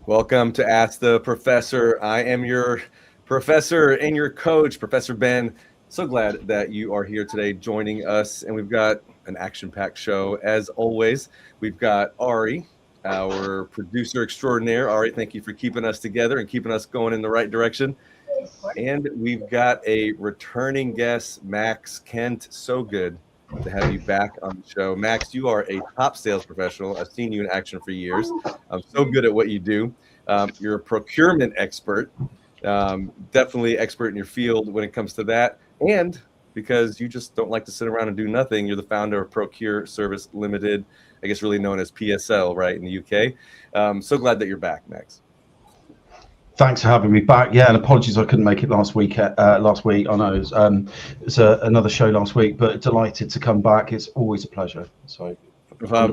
Welcome to Ask the Professor. I am your professor and your coach, Professor Ben. So glad that you are here today joining us. And we've got an action-packed show. As always, we've got Ari, our producer extraordinaire. Ari, thank you for keeping us together and keeping us going in the right direction. And we've got a returning guest, Max Kent. So good to have you back on the show. Max, you are a top sales professional. I've seen you in action for years. I'm so good at what you do. You're a procurement expert, definitely expert in your field when it comes to that. And because you just don't like to sit around and do nothing, you're the founder of Procure Service Limited, I guess really known as PSL, right, in the UK. So glad that you're back, Max. Thanks for having me back. Yeah, and apologies I couldn't make it last week. I know it was another show last week, but delighted to come back. It's always a pleasure. So,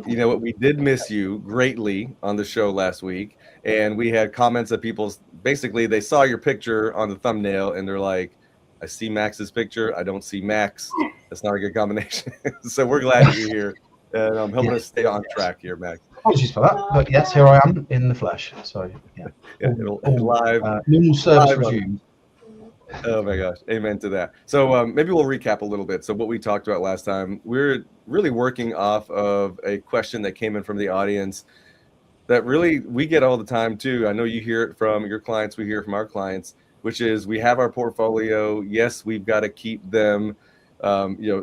you know what, we did miss you greatly on the show last week, and we had comments that people basically they saw your picture on the thumbnail and they're like, I see Max's picture, I don't see Max. That's not a good combination. So we're glad that you're here and helping us stay on track here, Max. Apologies for that, but yes, here I am in the flesh. So yeah, live, normal service resumed. Oh my gosh, amen to that. So maybe we'll recap a little bit. So what we talked about last time, we're really working off of a question that came in from the audience that really we get all the time too. I know you hear it from your clients, we hear it from our clients, which is we have our portfolio. Yes, we've got to keep them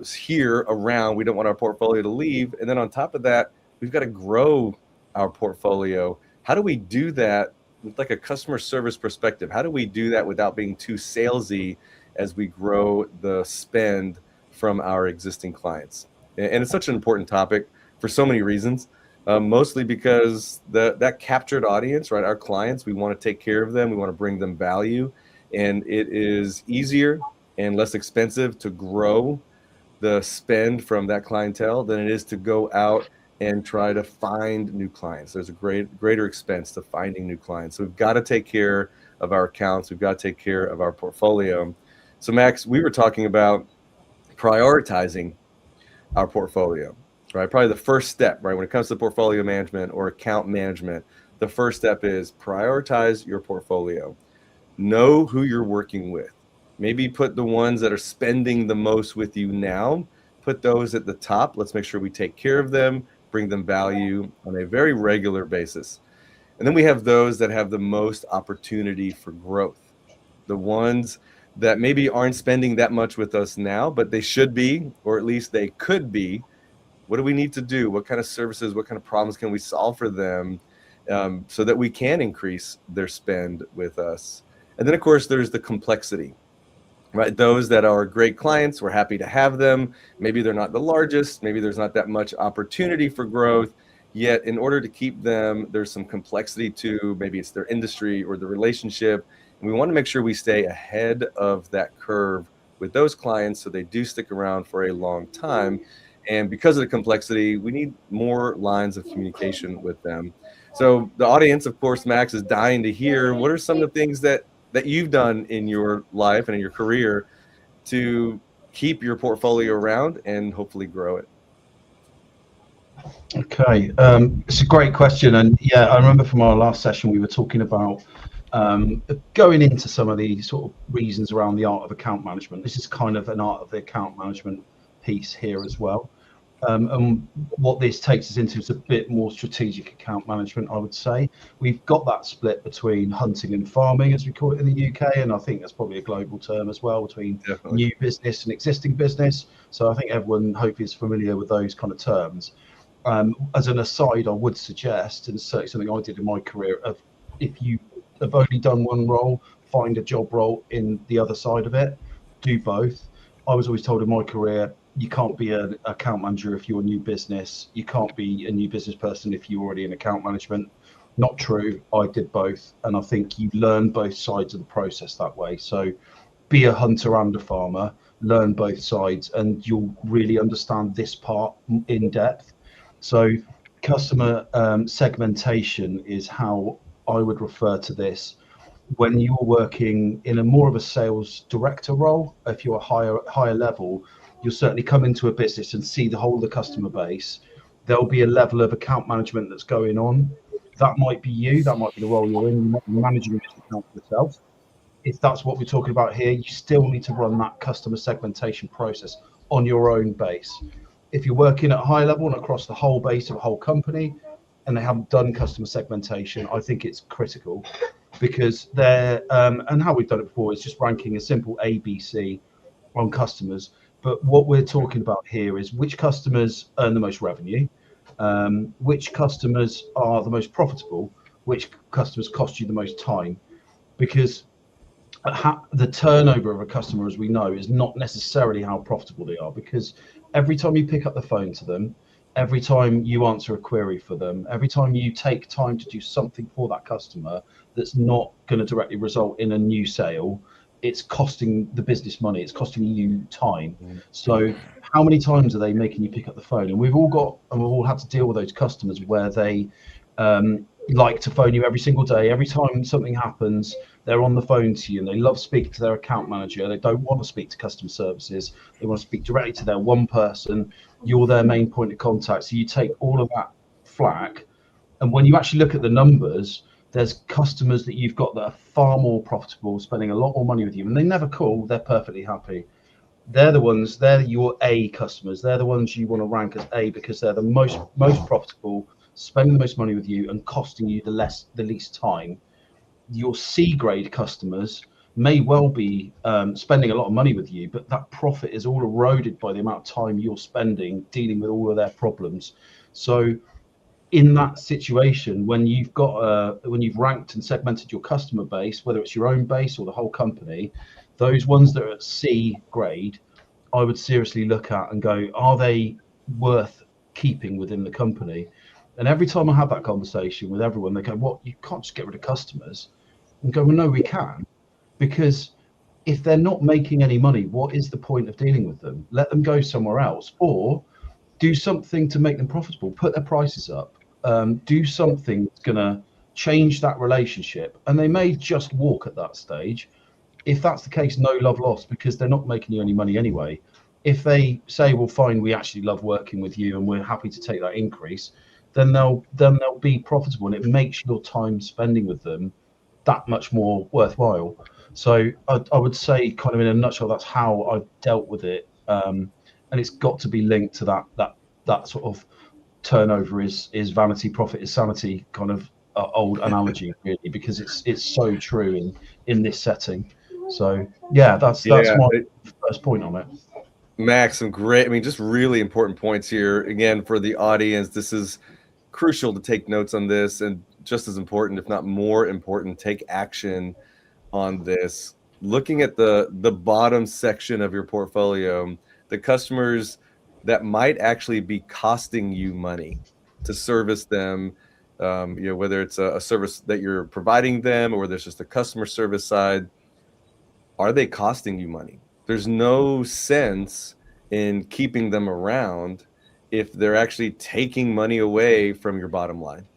here around. We don't want our portfolio to leave. And then on top of that, we've got to grow our portfolio. How do we do that with like a customer service perspective? How do we do that without being too salesy as we grow the spend from our existing clients? And it's such an important topic for so many reasons, mostly because that captured audience, right? Our clients, we want to take care of them. We want to bring them value. And it is easier and less expensive to grow the spend from that clientele than it is to go out and try to find new clients. There's a greater expense to finding new clients. So we've got to take care of our accounts. We've got to take care of our portfolio. So Max, we were talking about prioritizing our portfolio, right? Probably the first step, right? When it comes to portfolio management or account management, the first step is prioritize your portfolio. Know who you're working with. Maybe put the ones that are spending the most with you now, put those at the top. Let's make sure we take care of them, bring them value on a very regular basis. And then we have those that have the most opportunity for growth. The ones that maybe aren't spending that much with us now, but they should be, or at least they could be. What do we need to do? What kind of services, what kind of problems can we solve for them so that we can increase their spend with us? And then of course, there's the complexity. Right, those that are great clients, we're happy to have them. Maybe they're not the largest, maybe there's not that much opportunity for growth, yet in order to keep them, there's some complexity to maybe it's their industry or the relationship. And we want to make sure we stay ahead of that curve with those clients so they do stick around for a long time. And because of the complexity, we need more lines of communication with them. So the audience, of course, Max, is dying to hear what are some of the things that you've done in your life and in your career to keep your portfolio around and hopefully grow it? Okay, it's a great question. And yeah, I remember from our last session, we were talking about going into some of the sort of reasons around the art of account management. This is kind of an art of the account management piece here as well. And what this takes us into is a bit more strategic account management, I would say. We've got that split between hunting and farming, as we call it in the UK, and I think that's probably a global term as well, between new business and existing business. So I think everyone hopefully is familiar with those kind of terms. As an aside, I would suggest, and it's certainly something I did in my career, if you have only done one role, find a job role in the other side of it, do both. I was always told in my career, you can't be an account manager if you're a new business. You can't be a new business person if you're already in account management. Not true. I did both. And I think you learn both sides of the process that way. So be a hunter and a farmer, learn both sides, and you'll really understand this part in depth. So customer segmentation is how I would refer to this. When you're working in a more of a sales director role, if you're a higher level, you'll certainly come into a business and see the whole of the customer base. There'll be a level of account management that's going on That might be you, that might be the role you're in, you might be managing this account yourself. If that's what we're talking about here, you still need to run that customer segmentation process on your own base. If you're working at a high level and across the whole base of a whole company and they haven't done customer segmentation, I think it's critical, because they're and how we've done it before is just ranking a simple ABC on customers. But what we're talking about here is which customers earn the most revenue, which customers are the most profitable, which customers cost you the most time, because the turnover of a customer, as we know, is not necessarily how profitable they are, because every time you pick up the phone to them, every time you answer a query for them, every time you take time to do something for that customer that's not going to directly result in a new sale, it's costing the business money, it's costing you time. So how many times are they making you pick up the phone? And we've all had to deal with those customers where they like to phone you every single day. Every time something happens, they're on the phone to you, and they love speaking to their account manager. They don't want to speak to customer services. They want to speak directly to their one person. You're their main point of contact. So you take all of that flack. And when you actually look at the numbers, there's customers that you've got that are far more profitable, spending a lot more money with you, and they never call. They're perfectly happy. They're the ones, they're your A customers. They're the ones you want to rank as A, because they're the most profitable, spending the most money with you and costing you the least time. Your C grade customers may well be spending a lot of money with you, but that profit is all eroded by the amount of time you're spending dealing with all of their problems. So in that situation, when you've ranked and segmented your customer base, whether it's your own base or the whole company, those ones that are at C grade, I would seriously look at and go, are they worth keeping within the company? And every time I have that conversation with everyone, they go, what, you can't just get rid of customers? And go, well, no, we can, because if they're not making any money, what is the point of dealing with them? Let them go somewhere else, or do something to make them profitable. Put their prices up. Do something that's going to change that relationship, and they may just walk at that stage. If that's the case, no love lost, because they're not making you any money anyway. If they say, well, fine, we actually love working with you and we're happy to take that increase, then they'll be profitable, and it makes your time spending with them that much more worthwhile. So I would say, kind of in a nutshell, that's how I've dealt with it, and it's got to be linked to that sort of turnover is vanity, profit is sanity kind of old analogy, really, because it's so true in this setting. So yeah, that's my first point on it. Max, some great, I mean, just really important points here. Again, for the audience, this is crucial to take notes on this, and just as important, if not more important, take action on this. Looking at the bottom section of your portfolio, the customers that might actually be costing you money to service them, whether it's a service that you're providing them or there's just a customer service side, are they costing you money? There's no sense in keeping them around if they're actually taking money away from your bottom line,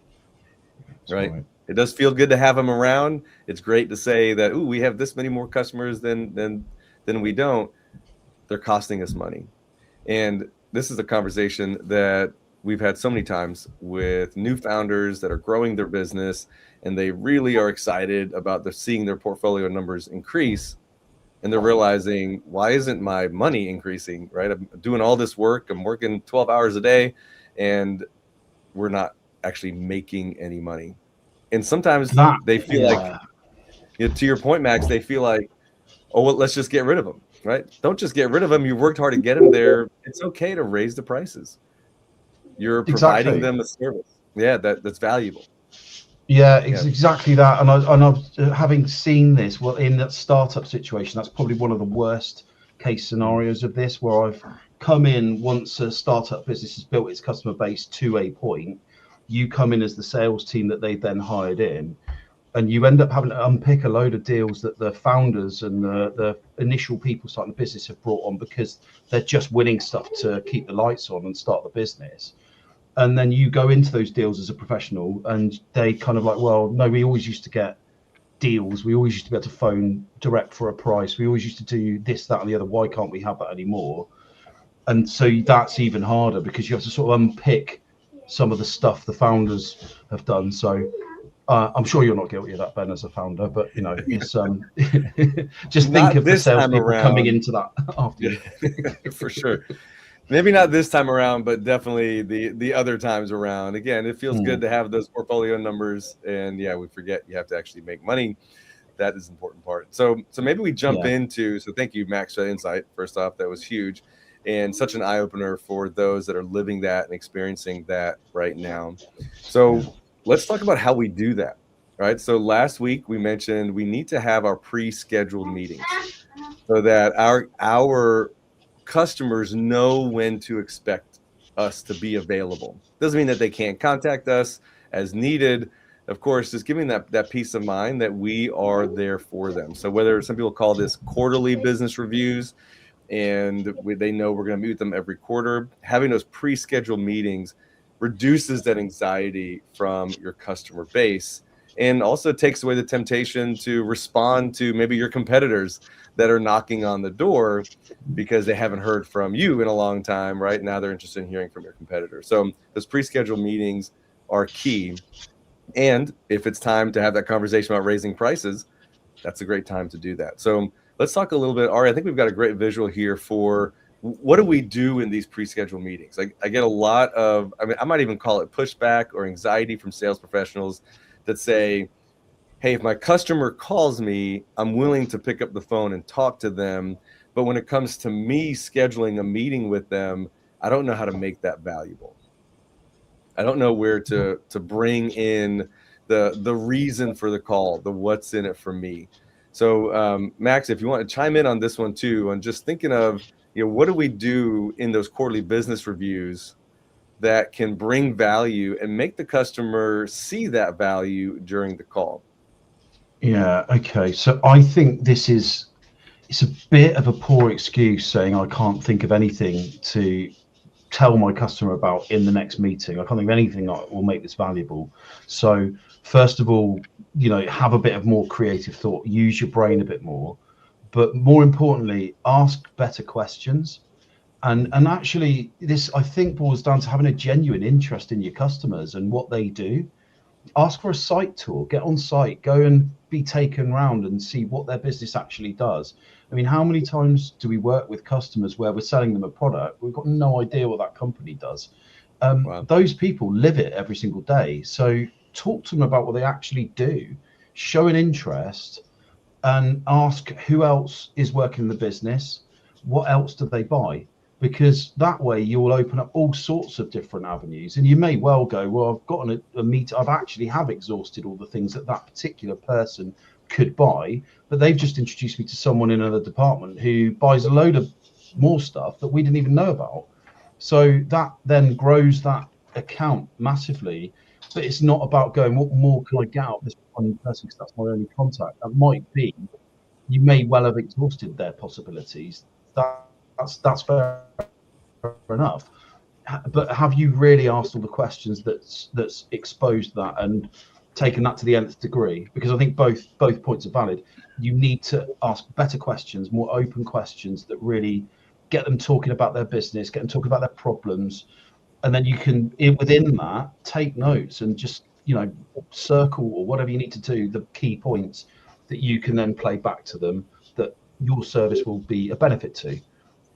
right? It does feel good to have them around. It's great to say that, ooh, we have this many more customers than we don't. They're costing us money. And this is a conversation that we've had so many times with new founders that are growing their business, and they really are excited about seeing their portfolio numbers increase. And they're realizing, why isn't my money increasing, right? I'm doing all this work. I'm working 12 hours a day, and we're not actually making any money. And sometimes they feel like, to your point, Max, they feel like, oh, well, let's just get rid of them, right? Don't just get rid of them. You worked hard to get them there. It's okay to raise the prices. You're providing them a service. Yeah, that's valuable. Yeah, it's exactly that. And I've having seen this, well, in that startup situation, that's probably one of the worst case scenarios of this, where I've come in once a startup business has built its customer base to a point. You come in as the sales team that they then hired in, and you end up having to unpick a load of deals that the founders and the initial people starting the business have brought on, because they're just winning stuff to keep the lights on and start the business. And then you go into those deals as a professional, and they kind of like, well, no, we always used to get deals. We always used to be able to phone direct for a price. We always used to do this, that, and the other. Why can't we have that anymore? And so that's even harder, because you have to sort of unpick some of the stuff the founders have done. So I'm sure you're not guilty of that, Ben, as a founder, but it's just think Not of the this time salespeople coming around. into that after you. For sure. Maybe not this time around, but definitely the other times around. Again, it feels good to have those portfolio numbers, and yeah, we forget you have to actually make money. That is an important part. So maybe we jump into. So thank you, Max, for the insight. First off, that was huge, and such an eye opener for those that are living that and experiencing that right now. So let's talk about how we do that. Right. So last week we mentioned we need to have our pre-scheduled meetings so that our customers know when to expect us to be available. Doesn't mean that they can't contact us as needed. Of course, just giving that peace of mind that we are there for them. So whether some people call this quarterly business reviews, and they know we're going to meet with them every quarter, having those pre-scheduled meetings reduces that anxiety from your customer base, and also takes away the temptation to respond to maybe your competitors that are knocking on the door because they haven't heard from you in a long time. Right now they're interested in hearing from your competitor. So those pre-scheduled meetings are key. And if it's time to have that conversation about raising prices, that's a great time to do that. So let's talk a little bit. Ari, I think we've got a great visual here for what do we do in these pre-scheduled meetings. I get a lot of, I might even call it pushback or anxiety from sales professionals that say, hey, if my customer calls me, I'm willing to pick up the phone and talk to them. But when it comes to me scheduling a meeting with them, I don't know how to make that valuable. I don't know where to bring in the reason for the call, the what's in it for me. So Max, if you want to chime in on this one too, and just thinking of, what do we do in those quarterly business reviews that can bring value and make the customer see that value during the call? Yeah. Okay. So I think it's a bit of a poor excuse saying I can't think of anything to tell my customer about in the next meeting. I can't think of anything that will make this valuable. So first of all, have a bit of more creative thought, use your brain a bit more, but more importantly, ask better questions. And actually, this I think boils down to having a genuine interest in your customers and what they do. Ask for a site tour, get on site, go and be taken around and see what their business actually does. I mean, how many times do we work with customers where we're selling them a product, we've got no idea what that company does? Wow. Those people live it every single day. So talk to them about what they actually do, show an interest, and ask who else is working in the business, what else do they buy? Because that way you will open up all sorts of different avenues, and you may well go, well, I've gotten a meet, I've actually have exhausted all the things that particular person could buy, but they've just introduced me to someone in another department who buys a load of more stuff that we didn't even know about. So that then grows that account massively. But it's not about going, what more can I get out of this one person because that's my only contact. That might be, you may well have exhausted their possibilities. That's fair enough. But have you really asked all the questions that's exposed that and taken that to the nth degree? Because I think both points are valid. You need to ask better questions, more open questions that really get them talking about their business, get them talking about their problems, and then you can within that take notes and just circle or whatever you need to do the key points that you can then play back to them that your service will be a benefit to.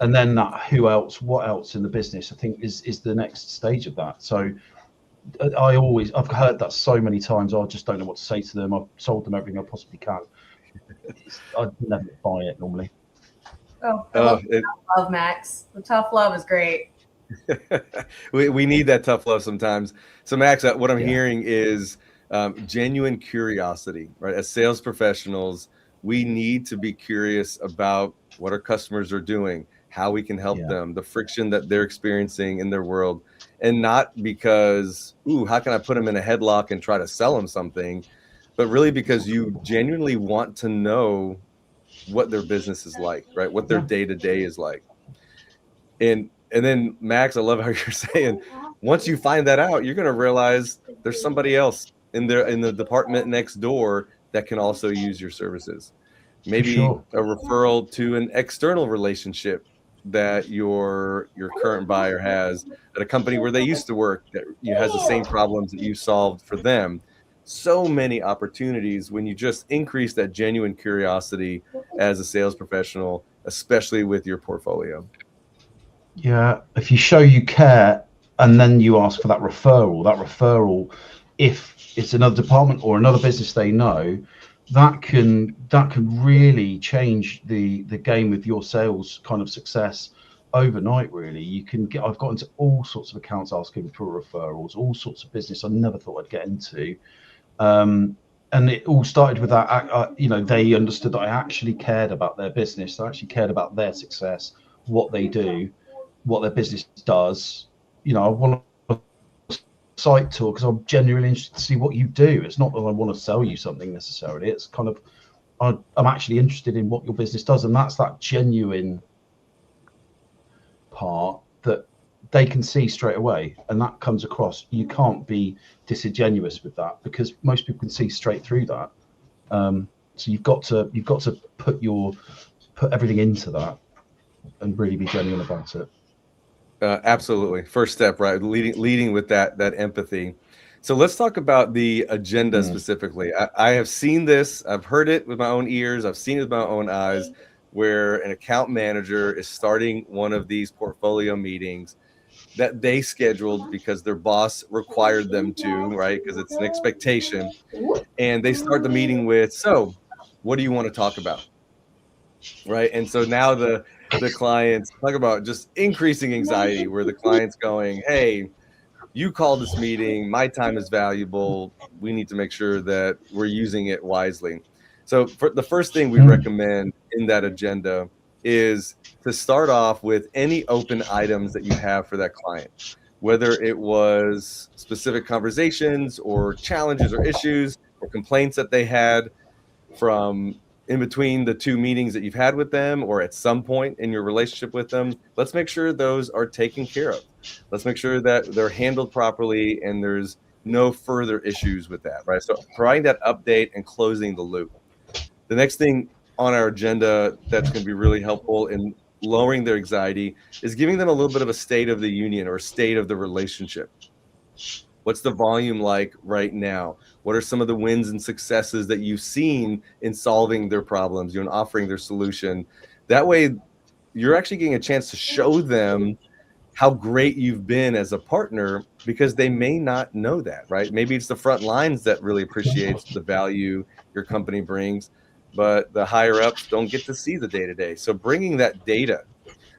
And then that what else in the business, I think is the next stage of that. So I've heard that so many times. I just don't know what to say to them. I've sold them everything I possibly can. I'd never buy it normally. Oh, I love Max. The tough love is great. we need that tough love sometimes. So Max, what I'm hearing is genuine curiosity, right? As sales professionals, we need to be curious about what our customers are doing, how we can help them, the friction that they're experiencing in their world, and not because, how can I put them in a headlock and try to sell them something, but really because you genuinely want to know what their business is like, right? What their day-to-day is like. And then Max, I love how you're saying, once you find that out, you're going to realize there's somebody else in the department next door that can also use your services. Maybe a referral to an external relationship that your current buyer has at a company where they used to work that has the same problems that you solved for them. So many opportunities when you just increase that genuine curiosity as a sales professional, especially with your portfolio. Yeah, if you show you care and then you ask for that referral, if it's another department or another business they know, that can really change the game with your sales kind of success overnight. Really, you can get. I've got into all sorts of accounts asking for referrals, all sorts of business I never thought I'd get into, and it all started with that. They understood that I actually cared about their business. I actually cared about their success, what they do, what their business does. I want a site tour because I'm genuinely interested to see what you do. It's not that I want to sell you something necessarily. It's kind of I'm actually interested in what your business does, and that's that genuine part that they can see straight away, and that comes across. You can't be disingenuous with that because most people can see straight through that. So you've got to put everything into that and really be genuine about it. Absolutely. First step, right? Leading with that empathy. So let's talk about the agenda specifically. I have seen this. I've heard it with my own ears. I've seen it with my own eyes, where an account manager is starting one of these portfolio meetings that they scheduled because their boss required them to, right? Because it's an expectation. And they start the meeting with, so what do you want to talk about? Right. And so now the clients talk about just increasing anxiety, where the client's going, hey, you called this meeting, my time is valuable, we need to make sure that we're using it wisely. So for the first thing we recommend in that agenda is to start off with any open items that you have for that client, whether it was specific conversations or challenges or issues or complaints that they had from in between the two meetings that you've had with them or at some point in your relationship with them. Let's make sure those are taken care of. Let's make sure that they're handled properly and there's no further issues with that, right? So providing that update and closing the loop. The next thing on our agenda that's going to be really helpful in lowering their anxiety is giving them a little bit of a state of the union or state of the relationship. What's the volume like right now? What are some of the wins and successes that you've seen in solving their problems, and offering their solution? That way, you're actually getting a chance to show them how great you've been as a partner, because they may not know that, right? Maybe it's the front lines that really appreciates the value your company brings, but the higher ups don't get to see the day-to-day. So bringing that data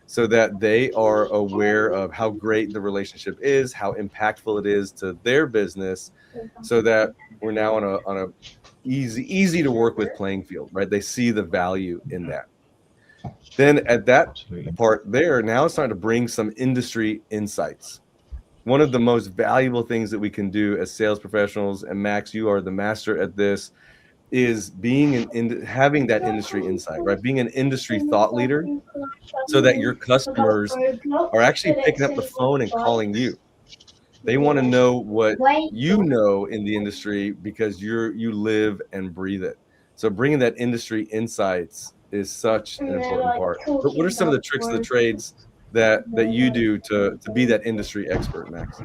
so that they are aware of how great the relationship is, how impactful it is to their business, so that we're now on a easy to work with playing field, right? They see the value in that. Then at that part there, now it's starting to bring some industry insights. One of the most valuable things that we can do as sales professionals, and Max, you are the master at this, is having that industry insight, right? Being an industry thought leader, so that your customers are actually picking up the phone and calling you. They want to know what you know in the industry because you live and breathe it. So bringing that industry insights is such an important part. But what are some of the tricks of the trades that you do to be that industry expert, Max?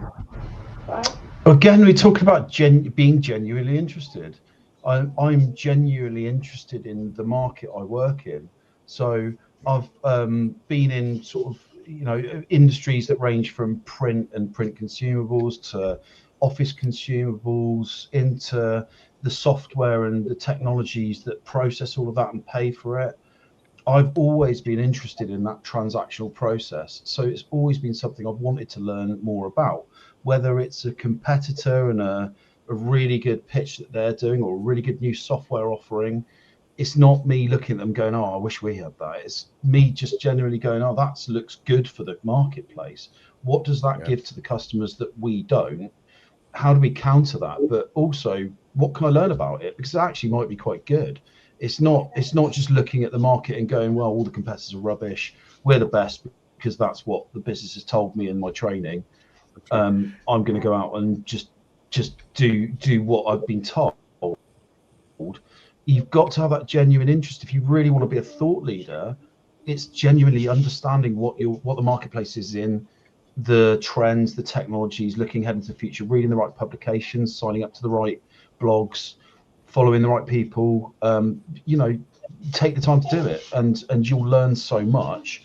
Again, we're talking about being genuinely interested. I'm genuinely interested in the market I work in. So I've been in sort of industries that range from print and print consumables to office consumables, into the software and the technologies that process all of that and pay for it. I've always been interested in that transactional process. So it's always been something I've wanted to learn more about, whether it's a competitor and a really good pitch that they're doing or a really good new software offering. It's not me looking at them going, oh, I wish we had that. It's me just generally going, oh, that looks good for the marketplace. What does that give to the customers that we don't? How do we counter that? But also, what can I learn about it? Because it actually might be quite good. It's not just looking at the market and going, well, all the competitors are rubbish. We're the best because that's what the business has told me in my training. I'm going to go out and just do what I've been told. You've got to have that genuine interest. If you really want to be a thought leader, it's genuinely understanding what the marketplace is in, the trends, the technologies, looking ahead into the future, reading the right publications, signing up to the right blogs, following the right people. Take the time to do it, and you'll learn so much.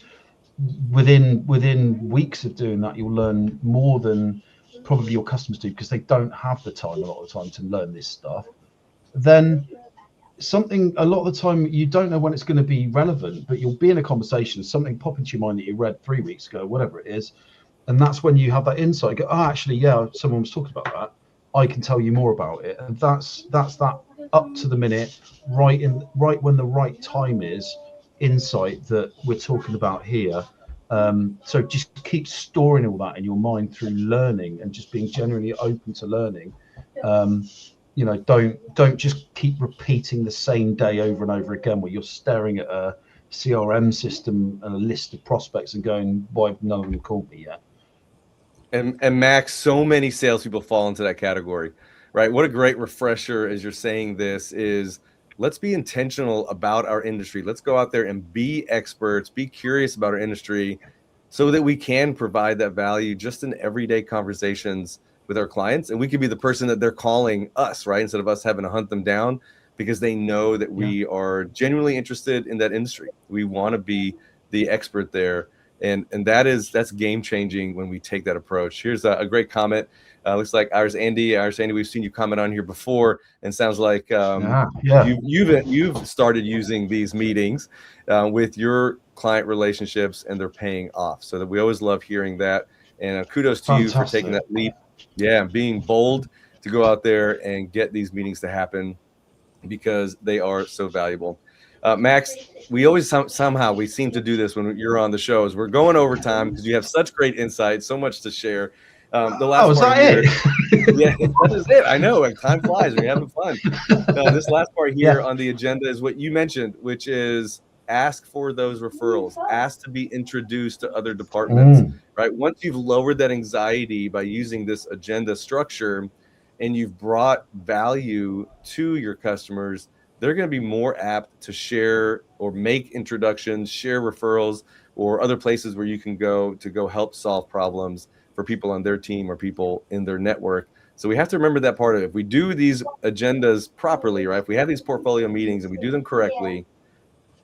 Within weeks of doing that, you'll learn more than probably your customers do, because they don't have the time a lot of the time to learn this stuff. Then a lot of the time you don't know when it's going to be relevant, but you'll be in a conversation, something pop into your mind that you read 3 weeks ago, whatever it is, and that's when you have that insight. Go, oh, actually, yeah, someone was talking about that. I can tell you more about it, and that's that up to the minute, right when the right time is, insight that we're talking about here. So just keep storing all that in your mind through learning and just being generally open to learning. Don't just keep repeating the same day over and over again, where you're staring at a CRM system and a list of prospects and going, why have none of them called me yet? And Max, so many salespeople fall into that category, right? What a great refresher as you're saying this is, let's be intentional about our industry. Let's go out there and be experts, be curious about our industry, so that we can provide that value just in everyday conversations with our clients. And we could be the person that they're calling us, right? Instead of us having to hunt them down, because they know that we are genuinely interested in that industry. We want to be the expert there. And that's game changing when we take that approach. Here's a great comment. Looks like ours Andy, we've seen you comment on here before, and sounds like you've started using these meetings with your client relationships, and they're paying off. So that we always love hearing that. And kudos to you for taking that leap. Yeah, being bold to go out there and get these meetings to happen, because they are so valuable. Max, we always somehow we seem to do this when you're on the shows. We're going over time because you have such great insight, so much to share. The last part here, yeah, that is it. I know, and time flies when you're having fun. This last part here on the agenda is what you mentioned, which is ask for those referrals, ask to be introduced to other departments, right? Once you've lowered that anxiety by using this agenda structure, and you've brought value to your customers, they're going to be more apt to share or make introductions, share referrals, or other places where you can go to help solve problems for people on their team or people in their network. So we have to remember that part of it. If we do these agendas properly, right? If we have these portfolio meetings and we do them correctly,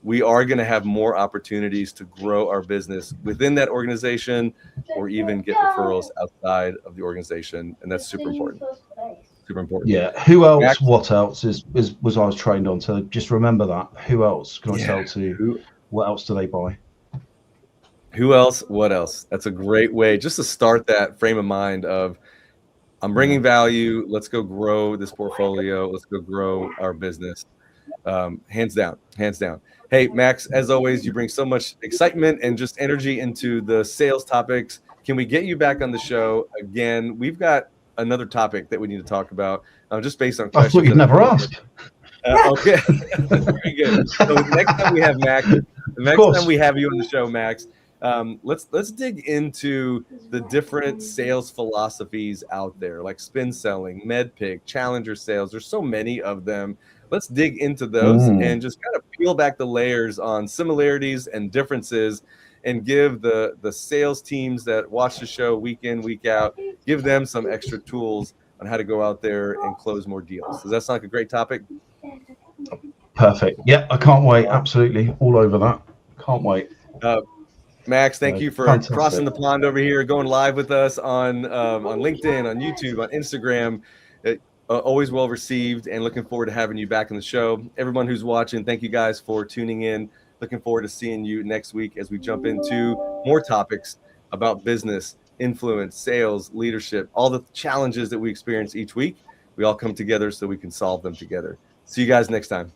we are going to have more opportunities to grow our business within that organization, or even get referrals outside of the organization. And that's super important. Super important. Yeah. Who else? Max, what else was I was trained on? So just remember that. Who else can I sell to? What else do they buy? Who else? What else? That's a great way just to start that frame of mind of, I'm bringing value. Let's go grow this portfolio. Let's go grow our business. Hands down. Hey, Max, as always, you bring so much excitement and just energy into the sales topics. Can we get you back on the show again? We've got another topic that we need to talk about, just based on questions. I thought you'd never ask. Okay, very good. So next time we have Max, time we have you on the show, Max, let's dig into the different sales philosophies out there, like spin selling, MedPick, challenger sales. There's so many of them. Let's dig into those and just kind of peel back the layers on similarities and differences, and give the sales teams that watch the show week in, week out, give them some extra tools on how to go out there and close more deals. Does that sound like a great topic? Perfect. Yeah, I can't wait. Absolutely. All over that. Can't wait. Max, thank you for crossing the pond over here, going live with us on LinkedIn, on YouTube, on Instagram. Always well received, and looking forward to having you back on the show. Everyone who's watching, thank you guys for tuning in. Looking forward to seeing you next week as we jump into more topics about business, influence, sales, leadership, all the challenges that we experience each week. We all come together so we can solve them together. See you guys next time.